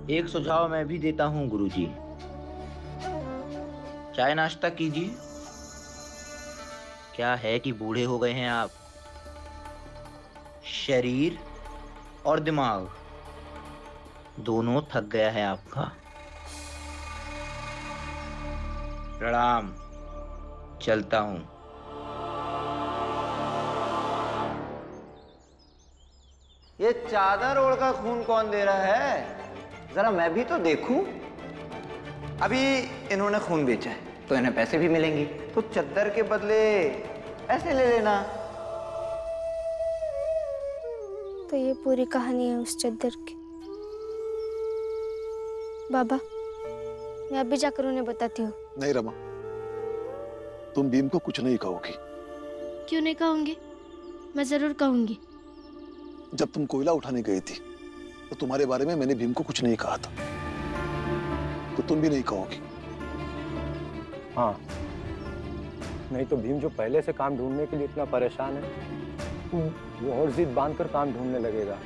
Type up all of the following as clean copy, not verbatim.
एक सुझाव मैं भी देता हूँ गुरुजी। चाय नाश्ता कीजिए। क्या है कि बूढ़े हो गए हैं आप, शरीर और दिमाग दोनों थक गया है आपका। प्रणाम, चलता हूँ। ये चादर ओढ़ का खून कौन दे रहा है? जरा मैं भी तो देखूं। अभी इन्होंने खून बेचा है तो इन्हें पैसे भी मिलेंगे, तो चद्दर के बदले ऐसे ले लेना। तो ये पूरी कहानी है उस चद्दर की। बाबा, मैं अभी जाकर उन्हें बताती हूँ। नहीं रमा, तुम भीम को कुछ नहीं कहोगी। क्यों नहीं कहूंगी? मैं जरूर कहूंगी। जब तुम कोयला उठाने गई थी तो तुम्हारे बारे में मैंने भीम को कुछ नहीं कहा था, तो तुम भी नहीं कहोगी। हाँ, नहीं तो भीम जो पहले से काम ढूंढने के लिए इतना परेशान है, वो और जिद बांधकर काम ढूंढने लगेगा।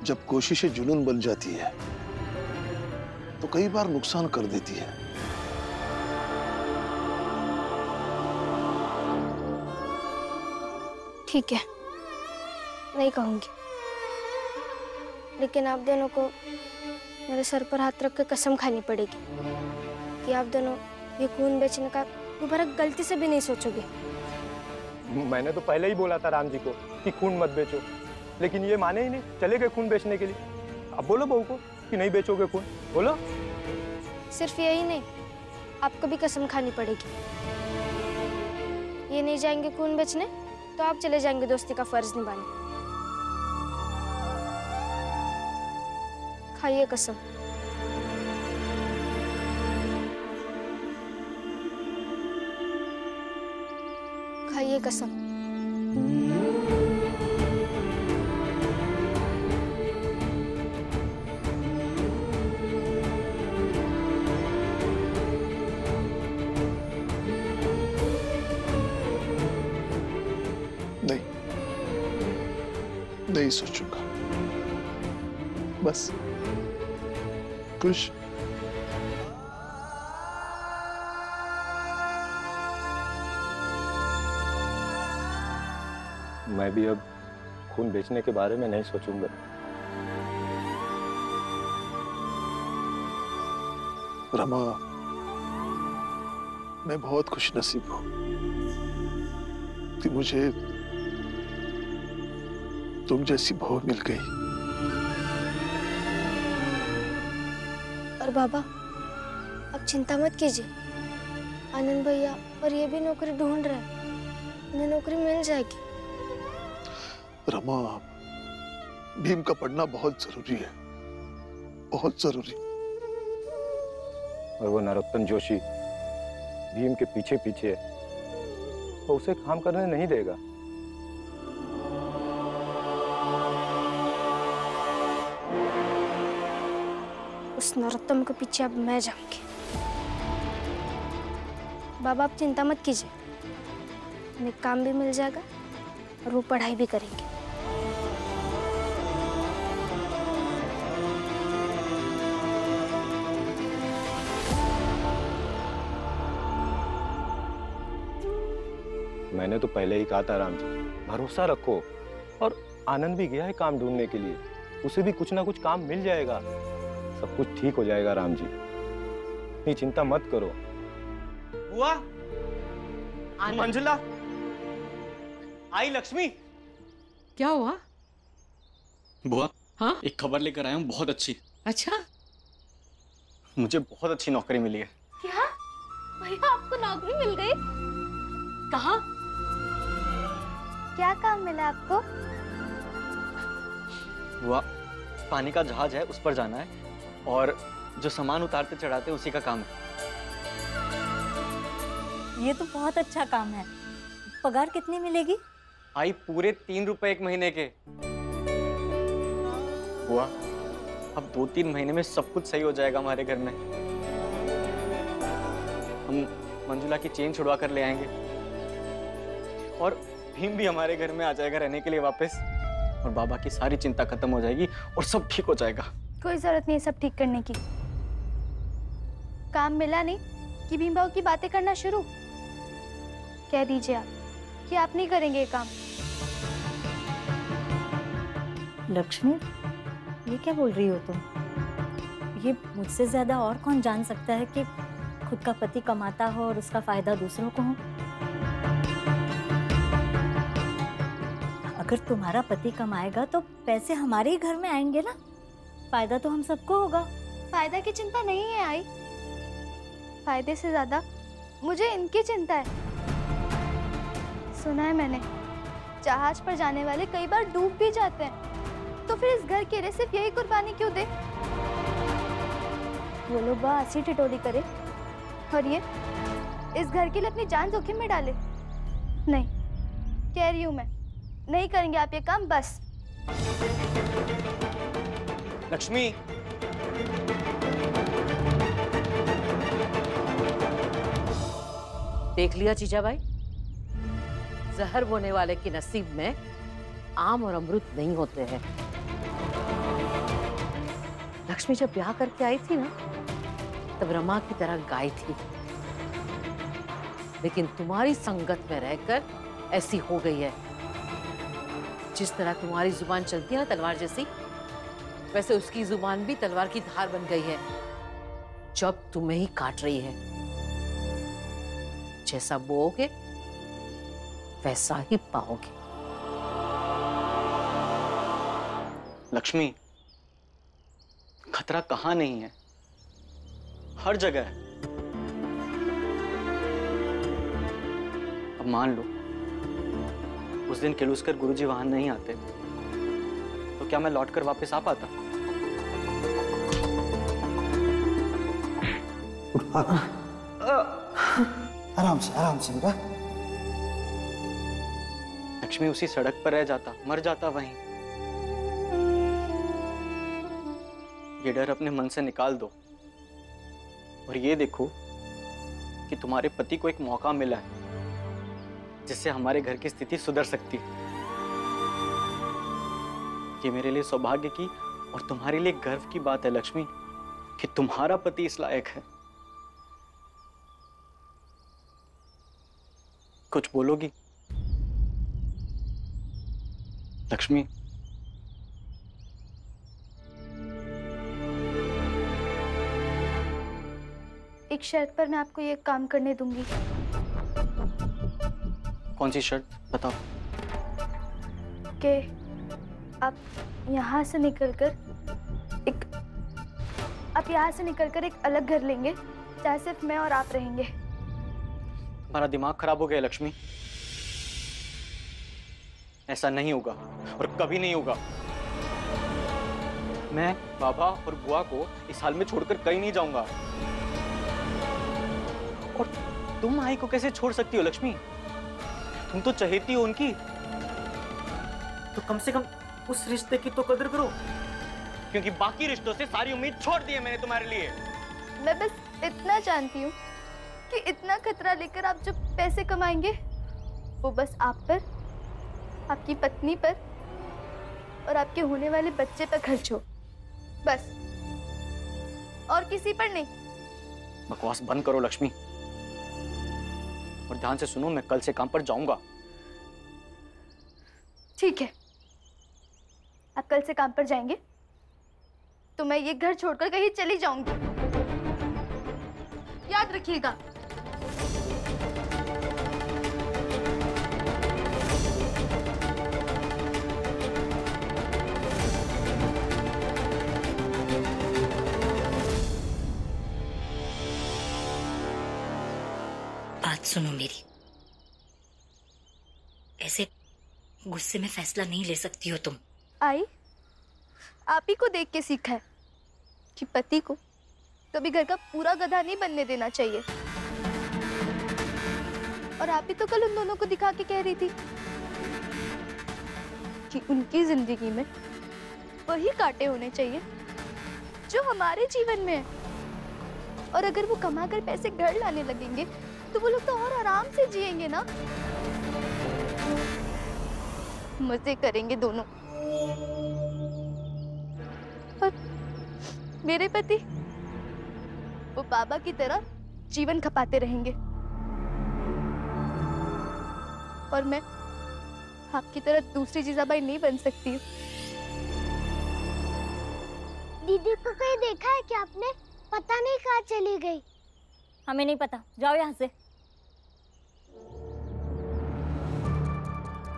जब कोशिशें जुनून बन जाती है तो कई बार नुकसान कर देती है। ठीक है, नहीं कहूंगी, लेकिन आप दोनों को मेरे सर पर हाथ रख के कसम खानी पड़ेगी कि आप दोनों ये खून बेचने का दोबारा गलती से भी नहीं सोचोगे। मैंने तो पहले ही बोला था राम जी को कि खून मत बेचो, लेकिन ये माने ही नहीं, चले गए खून बेचने के लिए। अब बोलो बहू को कि नहीं बेचोगे खून, बोलो। सिर्फ यही नहीं, आपको भी कसम खानी पड़ेगी। ये नहीं जाएंगे खून बेचने तो आप चले जाएंगे दोस्ती का फर्ज निभाने। खाइए कसम। खाइए कसम। नहीं, नहीं सोचूंगा। बस खुश। मैं भी अब खून बेचने के बारे में नहीं सोचूंगा। रमा, मैं बहुत खुशनसीब हूं कि मुझे तुम जैसी बहू मिल गई। और बाबा, आप चिंता मत कीजिए। आनंद भैया और ये भी नौकरी ढूंढ रहे हैं, उन्हें नौकरी मिल जाएगी। रमा, भीम का पढ़ना बहुत जरूरी है, बहुत जरूरी। और वो नरोत्तम जोशी भीम के पीछे पीछे है, वो उसे काम करने नहीं देगा। उस नरोत्तम के पीछे अब मैं जाऊंगी। बाबा, आप चिंता मत कीजिए, उन्हें काम भी मिल जाएगा और वो पढ़ाई भी करेंगे। मैंने तो पहले ही कहा था राम जी, भरोसा रखो। और आनंद भी गया है काम ढूंढने के लिए, उसे भी कुछ ना कुछ काम मिल जाएगा। सब कुछ ठीक हो जाएगा राम जी, इतनी चिंता मत करो। बुआ, मंजुला, आई लक्ष्मी। क्या हुआ? बुआ, हाँ? एक खबर लेकर आया हूँ, बहुत अच्छी। अच्छा, मुझे बहुत अच्छी नौकरी मिली है। क्या भैया, आपको नौकरी मिल गई? कहाँ? क्या काम मिला आपको? बुआ, पानी का जहाज है, उस पर जाना है और जो सामान उतारते चढ़ाते उसी का काम है। ये तो बहुत अच्छा काम है। पगार कितनी मिलेगी? आई पूरे 3 रुपए एक महीने के। बुआ, अब 2-3 महीने में सब कुछ सही हो जाएगा हमारे घर में। हम मंजुला की चेन छुड़वा कर ले आएंगे और भीम भी हमारे घर में आ जाएगा रहने के लिए वापस, और बाबा की सारी चिंता खत्म हो जाएगी और सब ठीक हो जाएगा। कोई जरूरत नहीं है सब ठीक करने की। काम मिला नहीं कि भीम बाबू की बातें करना शुरू। कह दीजिए आप कि आप नहीं करेंगे ये काम। लक्ष्मी, ये क्या बोल रही हो तुम? ये मुझसे ज्यादा और कौन जान सकता है कि खुद का पति कमाता हो और उसका फायदा दूसरों को हो? अगर तुम्हारा पति कमाएगा तो पैसे हमारे ही घर में आएंगे ना, फायदा तो हम सबको होगा। फायदा की चिंता नहीं है आई, फायदे से ज्यादा मुझे इनकी चिंता है। सुना है मैंने जहाज पर जाने वाले कई बार डूब भी जाते हैं, तो फिर इस घर के लिए सिर्फ यही कुर्बानी क्यों दे? वो लोग बस हंसी टिटोली करे और ये इस घर के लिए अपनी जान जोखिम में डाले। नहीं, कह रही हूं मैं, नहीं करेंगे आप ये काम बस। लक्ष्मी, देख लिया जीजाबाई, जहर बोने वाले के नसीब में आम और अमृत नहीं होते हैं। लक्ष्मी जब ब्याह करके आई थी ना, तब रमा की तरह गाय थी, लेकिन तुम्हारी संगत में रहकर ऐसी हो गई है। जिस तरह तुम्हारी जुबान चलती है ना तलवार जैसी, वैसे उसकी जुबान भी तलवार की धार बन गई है, जब तुम्हें ही काट रही है। जैसा बोओगे वैसा ही पाओगे। लक्ष्मी, खतरा कहां नहीं है, हर जगह है। अब मान लो उस दिन किलूसकर गुरुजी वहां नहीं आते तो क्या मैं लौटकर वापस आ पाता? आराम से बेटा। लक्ष्मी उसी सड़क पर रह जाता, मर जाता वहीं। ये डर अपने मन से निकाल दो और ये देखो कि तुम्हारे पति को एक मौका मिला है जिससे हमारे घर की स्थिति सुधर सकती है। ये मेरे लिए सौभाग्य की और तुम्हारे लिए गर्व की बात है लक्ष्मी कि तुम्हारा पति इस लायक है। कुछ बोलोगी लक्ष्मी? एक शर्त पर मैं आपको ये काम करने दूंगी। कौन सी शर्त बताओ? कि आप यहाँ से निकलकर एक अलग घर लेंगे जहाँ सिर्फ मैं और आप रहेंगे। तुम्हारा दिमाग खराब हो गया लक्ष्मी, ऐसा नहीं होगा और कभी नहीं होगा। मैं बाबा और बुआ को इस हाल में छोड़कर कहीं नहीं जाऊंगा। और तुम आई को कैसे छोड़ सकती हो लक्ष्मी? तुम तो चहेती हो उनकी, तो कम से कम उस रिश्ते की तो कदर करो, क्योंकि बाकी रिश्तों से सारी उम्मीद छोड़ दी है मैंने तुम्हारे लिए। मैं बस इतना जानती हूँ कि इतना खतरा लेकर आप जो पैसे कमाएंगे वो बस आप पर, आपकी पत्नी पर और आपके होने वाले बच्चे पर खर्च हो, बस, और किसी पर नहीं। बकवास बंद करो लक्ष्मी और ध्यान से सुनो, मैं कल से काम पर जाऊंगा। ठीक है, आप कल से काम पर जाएंगे तो मैं ये घर छोड़कर कहीं चली जाऊंगी, याद रखिएगा। बात सुनो मेरी, ऐसे गुस्से में फैसला नहीं ले सकती हो तुम। आई, आप ही को देख के सीखा है कि पति को कभी घर का पूरा गधा नहीं बनने देना चाहिए। और आप ही तो कल उन दोनों को दिखा के कह रही थी कि उनकी जिंदगी में वही कांटे होने चाहिए जो हमारे जीवन में है। और अगर वो कमाकर पैसे घर लाने लगेंगे तो वो लोग तो और आराम से जिएंगे ना, मजे करेंगे दोनों। और मेरे पति वो बाबा की तरह जीवन खपाते रहेंगे और मैं आपकी तरह दूसरी जीजाबाई नहीं बन सकती हूँ। दीदी को कहीं देखा है क्या आपने? पता नहीं कहाँ चली गई। हमें नहीं पता, जाओ यहाँ से।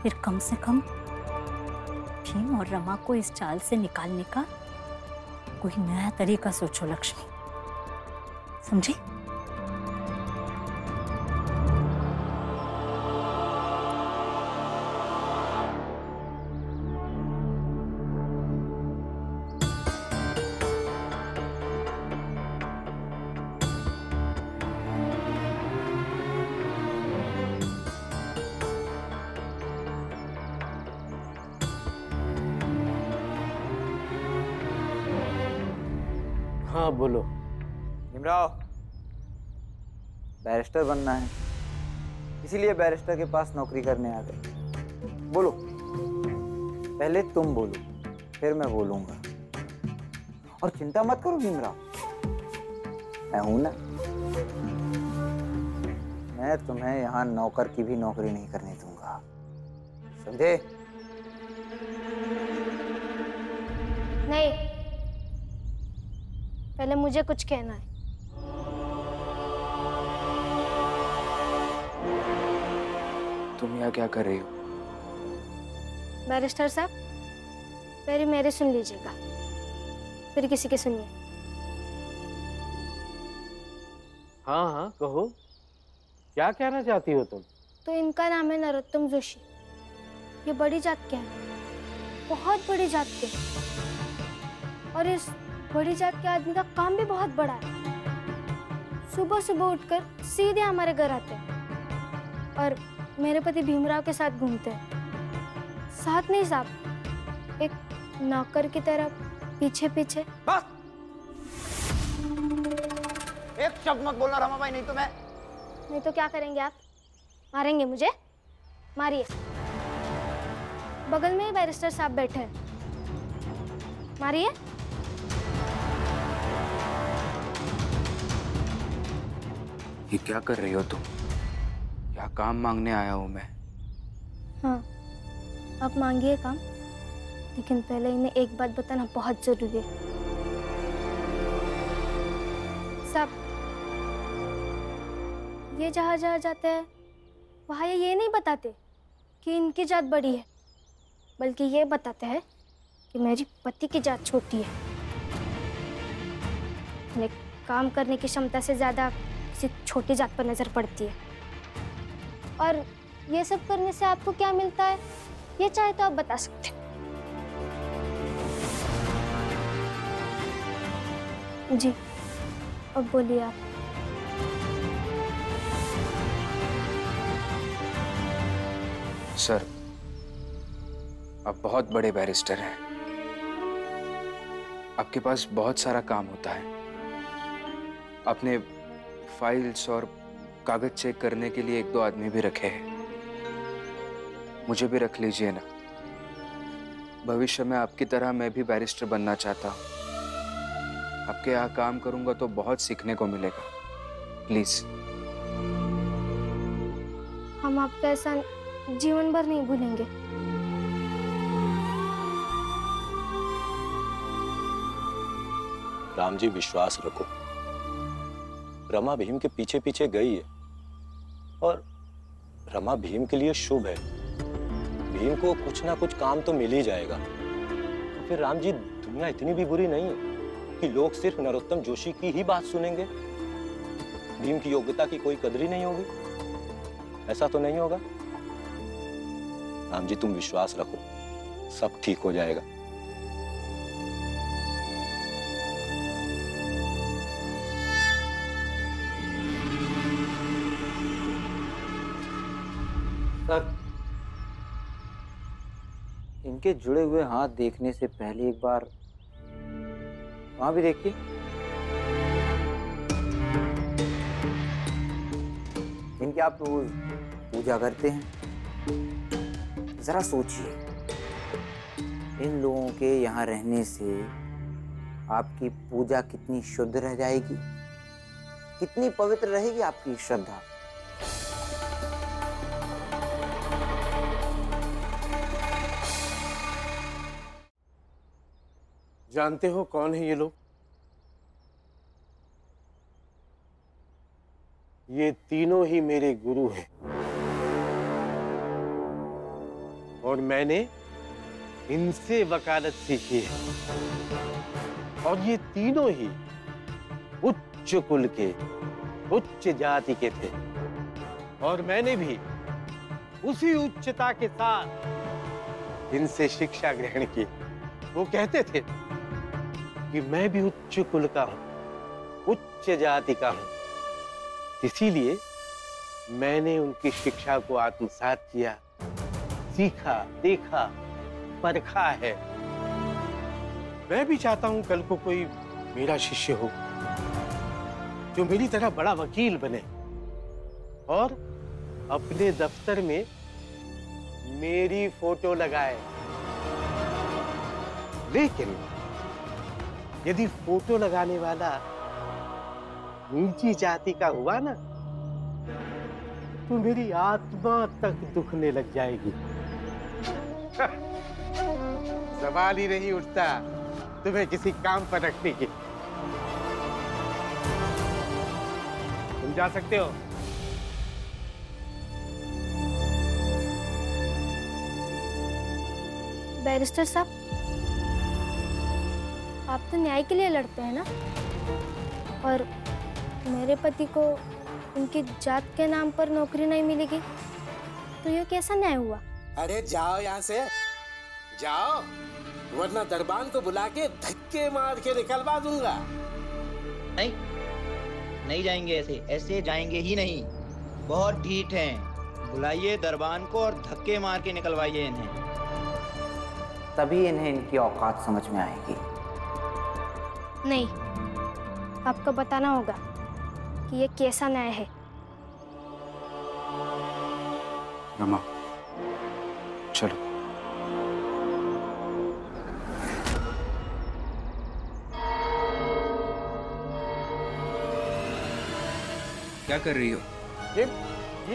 फिर कम से कम भीम और रमा को इस चाल से निकालने का कोई नया तरीका सोचो लक्ष्मी, समझी? हाँ बोलो। भीमराव, बैरिस्टर बनना है, इसीलिए बैरिस्टर के पास नौकरी करने आ गए। बोलो, पहले तुम बोलो, फिर मैं बोलूंगा। और चिंता मत करो भीमराव, मैं हूं ना। मैं तुम्हें यहाँ नौकर की भी नौकरी नहीं करने दूंगा, समझे? नहीं, पहले मुझे कुछ कहना है। तुम यहाँ क्या कर रही हो? बैरिस्टर साहब, पहले मेरे सुन लीजिएगा, फिर किसी के सुनिए। हाँ हाँ कहो, क्या कहना चाहती हो तुम? तो इनका नाम है नरोत्तम जोशी। ये बड़ी जात के हैं, बहुत बड़ी जात के, और इस बड़ी जात के आदमी का काम भी बहुत बड़ा है। सुबह सुबह उठकर सीधे हमारे घर आते हैं और मेरे पति भीमराव के साथ घूमते हैं। साथ नहीं साहब, एक नौकर की तरह पीछे पीछे। बस, एक शब्द मत बोलना रमाबाई, नहीं तो मैं। नहीं तो क्या करेंगे आप? मारेंगे मुझे? मारिए। बगल में ही बैरिस्टर साहब बैठे हैं, मारिए। ये क्या कर रही हो तुम? क्या काम मांगने आया हूं मैं? हाँ, आप मांगिए काम, लेकिन पहले इन्हें एक बात बताना बहुत जरूरी है। साहब, ये जहाँ जहाँ जाते हैं वहाँ ये नहीं बताते कि इनकी जात बड़ी है, बल्कि ये बताते हैं कि मेरी पति की जात छोटी है। इन्हें काम करने की क्षमता से ज्यादा किसी छोटी जात पर नजर पड़ती है। और ये सब करने से आपको क्या मिलता है, ये चाहे तो आप बता सकते हैं। जी, अब बोलिए आप। सर, आप बहुत बड़े बैरिस्टर हैं, आपके पास बहुत सारा काम होता है। आपने फाइल्स और कागज चेक करने के लिए 1-2 आदमी भी रखे हैं, मुझे भी रख लीजिए ना। भविष्य में आपकी तरह मैं भी बैरिस्टर बनना चाहता हूँ। आपके यहाँ काम करूंगा तो बहुत सीखने को मिलेगा, प्लीज। हम आपका एहसान जीवन भर नहीं भूलेंगे। राम जी, विश्वास रखो, रमा भीम के पीछे पीछे गई है और रमा भीम के लिए शुभ है। भीम को कुछ ना कुछ काम तो मिल ही जाएगा। तो फिर राम जी, दुनिया इतनी भी बुरी नहीं है कि लोग सिर्फ नरोत्तम जोशी की ही बात सुनेंगे। भीम की योग्यता की कोई कदर ही नहीं होगी, ऐसा तो नहीं होगा। राम जी, तुम विश्वास रखो, सब ठीक हो जाएगा। सर, इनके जुड़े हुए हाथ देखने से पहले एक बार वहां भी देखिए। इनकी आप रोज पूजा करते हैं, जरा सोचिए, इन लोगों के यहाँ रहने से आपकी पूजा कितनी शुद्ध रह जाएगी, कितनी पवित्र रहेगी आपकी श्रद्धा। जानते हो कौन है ये लोग? ये तीनों ही मेरे गुरु हैं और मैंने इनसे वकालत सीखी है। और ये तीनों ही उच्च कुल के, उच्च जाति के थे और मैंने भी उसी उच्चता के साथ इनसे शिक्षा ग्रहण की। वो कहते थे कि मैं भी उच्च कुल का हूं, उच्च जाति का हूं, इसीलिए मैंने उनकी शिक्षा को आत्मसात किया, सीखा, देखा, परखा है। मैं भी चाहता हूं कल को कोई मेरा शिष्य हो जो मेरी तरह बड़ा वकील बने और अपने दफ्तर में मेरी फोटो लगाए। लेकिन यदि फोटो लगाने वाला नीची जाति का हुआ ना, तो मेरी आत्मा तक दुखने लग जाएगी। सवाल ही नहीं उठता तुम्हें किसी काम पर रखने की। तुम जा सकते हो। बैरिस्टर साहब, आप तो न्याय के लिए लड़ते हैं ना, और मेरे पति को उनकी जात के नाम पर नौकरी नहीं मिलेगी, तो ये कैसा न्याय हुआ? अरे जाओ यहाँ से, जाओ, वरना दरबान को बुला के धक्के मार के निकलवा दूंगा। नहीं, नहीं जाएंगे, ऐसे जाएंगे ही नहीं। बहुत ढीठ हैं। बुलाइए दरबान को और धक्के मार के निकलवाइए इन्हें। तभी इन्हें इनकी औकात समझ में आएगी। नहीं, आपको बताना होगा कि ये कैसा न्याय है। रमा, चलो। क्या कर रही हो? ये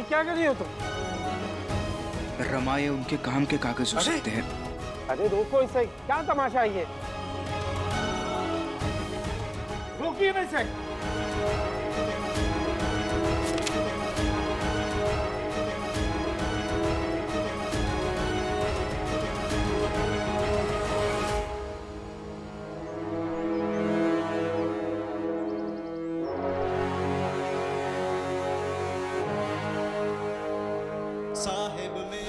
क्या कर रही हो तुम? रमा, ये उनके काम के कागज हो सकते हैं। अरे रोको इसे, क्या तमाशा है ये? रोकिए ना इसे। साहिब में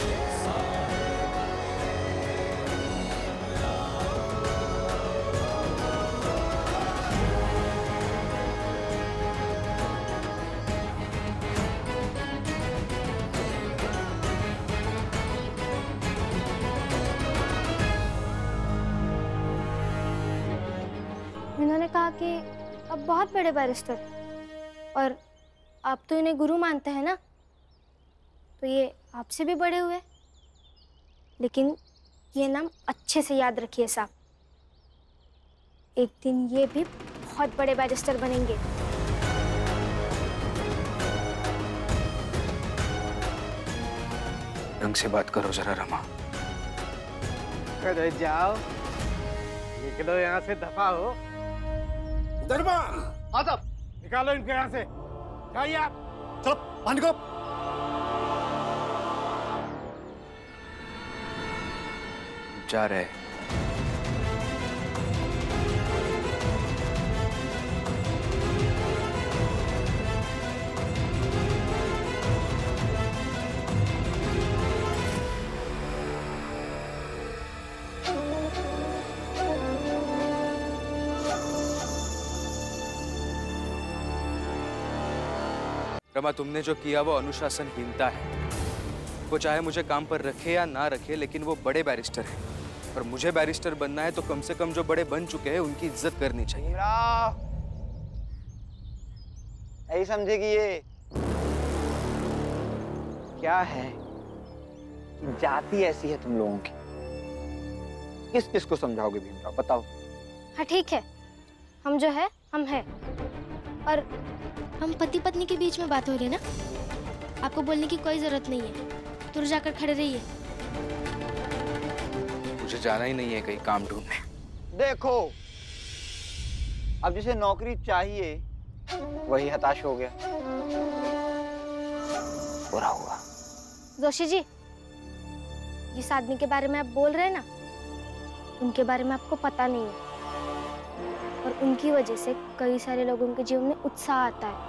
इन्होंने कहा कि अब बहुत बड़े बैरिस्टर, और आप तो इन्हें गुरु मानते हैं ना, तो ये आपसे भी बड़े हुए। लेकिन ये नाम अच्छे से याद रखिए साहब, एक दिन ये भी बहुत बड़े बैरिस्टर बनेंगे। ढंग से बात करो जरा रमा। अरे जाओ, निकलो यहाँ से, दफा हो। दरबान, हाँ साहब, निकालो इनको यहाँ से। जाइए आप। चलो, पानी को। जा रहे। रमा, तुमने जो किया वो अनुशासनहीनता है। वो चाहे मुझे काम पर रखे या ना रखे, लेकिन वो बड़े बैरिस्टर हैं और मुझे बैरिस्टर बनना है तो कम से कम जो बड़े बन चुके हैं उनकी इज्जत करनी चाहिए। यही समझे कि ये क्या है, जाति ऐसी है तुम लोगों की। किस किस को समझाओगे भीमराव, बताओ। हाँ ठीक है, हम जो है हम हैं। और हम पति पत्नी के बीच में बात हो रही है ना, आपको बोलने की कोई जरूरत नहीं है। दूर जाकर खड़े रहिए। मुझे जाना ही नहीं है कहीं काम ढूंढने। देखो, अब जिसे नौकरी चाहिए वही हताश हो गया। बुरा हुआ। जोशी जी, जिस आदमी के बारे में आप बोल रहे हैं ना, उनके बारे में आपको पता नहीं है, और उनकी वजह से कई सारे लोगों के जीवन में उत्साह आता है।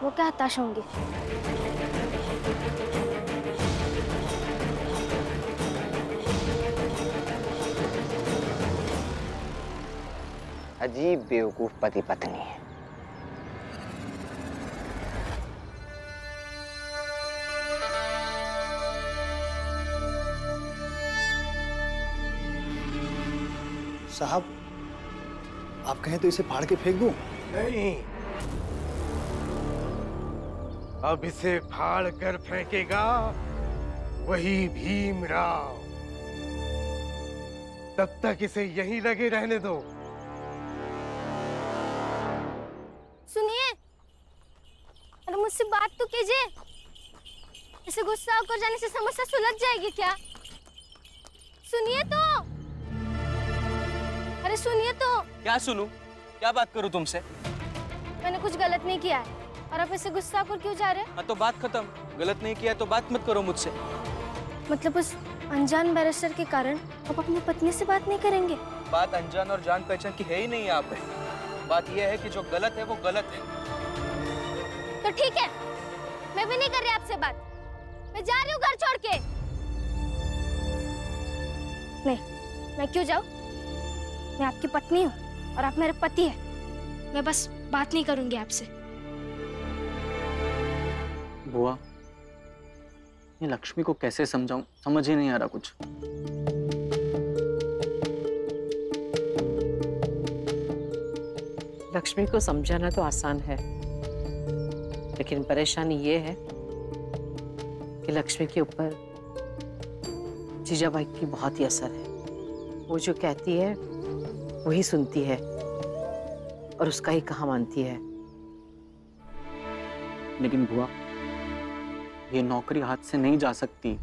वो क्या हताश होंगे? अजीब बेवकूफ पति पत्नी है। साहब, आप कहें तो इसे फाड़ के फेंक दूं? नहीं, अब इसे फाड़ कर फेंकेगा वही भीमराव। तब तक इसे यहीं लगे रहने दो। सुनिए, अरे मुझसे बात तो कीजिए। इसे गुस्सा होकर जाने से समस्या सुलझ जाएगी क्या? सुनिए तो। अरे सुनिए तो। क्या सुनूं? क्या बात करूं तुमसे? मैंने कुछ गलत नहीं किया है और आप ऐसे गुस्सा होकर क्यों जा रहे हैं? हाँ तो बात खत्म। गलत नहीं किया तो बात मत करो मुझसे। मतलब उस अनजान बैरिस्टर के कारण आप अपनी पत्नी से बात नहीं करेंगे? बात अनजान और जान पहचान की है ही नहीं यहाँ पे। बात यह है कि जो गलत है वो गलत है। तो ठीक है, मैं भी नहीं कर रही आपसे बात। मैं जा रही हूँ घर छोड़ के। नहीं, मैं क्यों जाऊँ? मैं आपकी पत्नी हूँ और आप मेरे पति हैं। मैं बस बात नहीं करूंगी आपसे। बुआ, ये लक्ष्मी को कैसे समझाऊं? समझ ही नहीं आ रहा कुछ। लक्ष्मी को समझाना तो आसान है, लेकिन परेशानी ये है कि लक्ष्मी के ऊपर जीजाबाई की बहुत ही असर है। वो जो कहती है वही सुनती है और उसका ही कहा मानती है। लेकिन बुआ, ये नौकरी हाथ से नहीं जा सकती,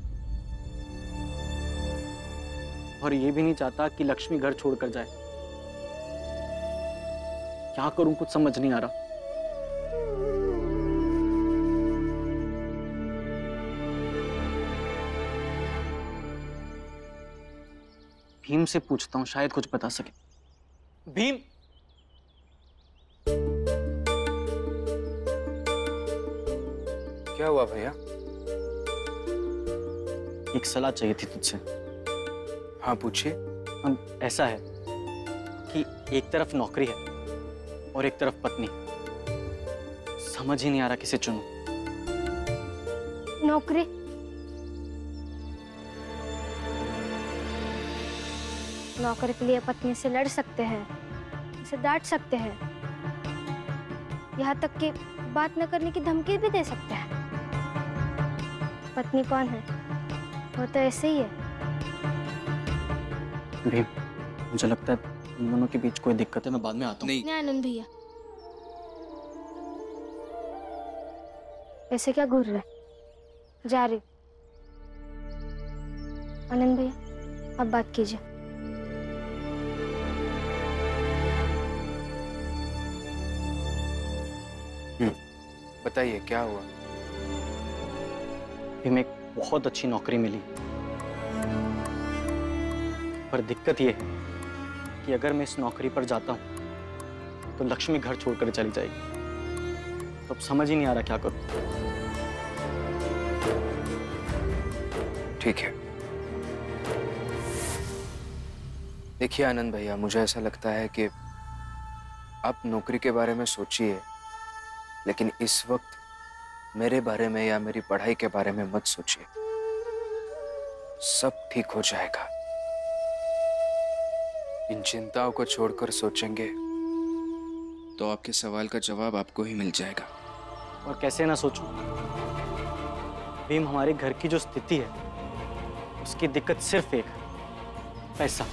और ये भी नहीं चाहता कि लक्ष्मी घर छोड़कर जाए। क्या करूं, कुछ समझ नहीं आ रहा। भीम से पूछता हूँ, शायद कुछ बता सके। भीम, क्या हुआ भैया? एक सलाह चाहिए थी तुझसे। हाँ पूछिए। ऐसा है कि एक तरफ नौकरी है और एक तरफ पत्नी। समझ ही नहीं आ रहा किसे चुनूं। नौकरी? नौकरी के लिए पत्नी से लड़ सकते हैं, उसे डांट सकते हैं, यहाँ तक कि बात न करने की धमकी भी दे सकते हैं। पत्नी कौन है? वो तो ऐसे ही है। भीम, मुझे लगता है इन दोनों के बीच कोई दिक्कत है। मैं बाद में आता हूँ। नहीं आनंद भैया, ऐसे क्या घूर रहे? जा रही। आनंद भैया, अब बात कीजिए। बताइए क्या हुआ? भीम, एक बहुत अच्छी नौकरी मिली, पर दिक्कत ये है कि अगर मैं इस नौकरी पर जाता हूं तो लक्ष्मी घर छोड़कर चली जाएगी। तो अब समझ ही नहीं आ रहा क्या करूं। ठीक है, देखिए आनंद भैया, मुझे ऐसा लगता है कि आप नौकरी के बारे में सोचिए, लेकिन इस वक्त मेरे बारे में या मेरी पढ़ाई के बारे में मत सोचिए। सब ठीक हो जाएगा। इन चिंताओं को छोड़कर सोचेंगे तो आपके सवाल का जवाब आपको ही मिल जाएगा। और कैसे ना सोचूं? भीम, हमारे घर की जो स्थिति है उसकी दिक्कत सिर्फ एक है, पैसा।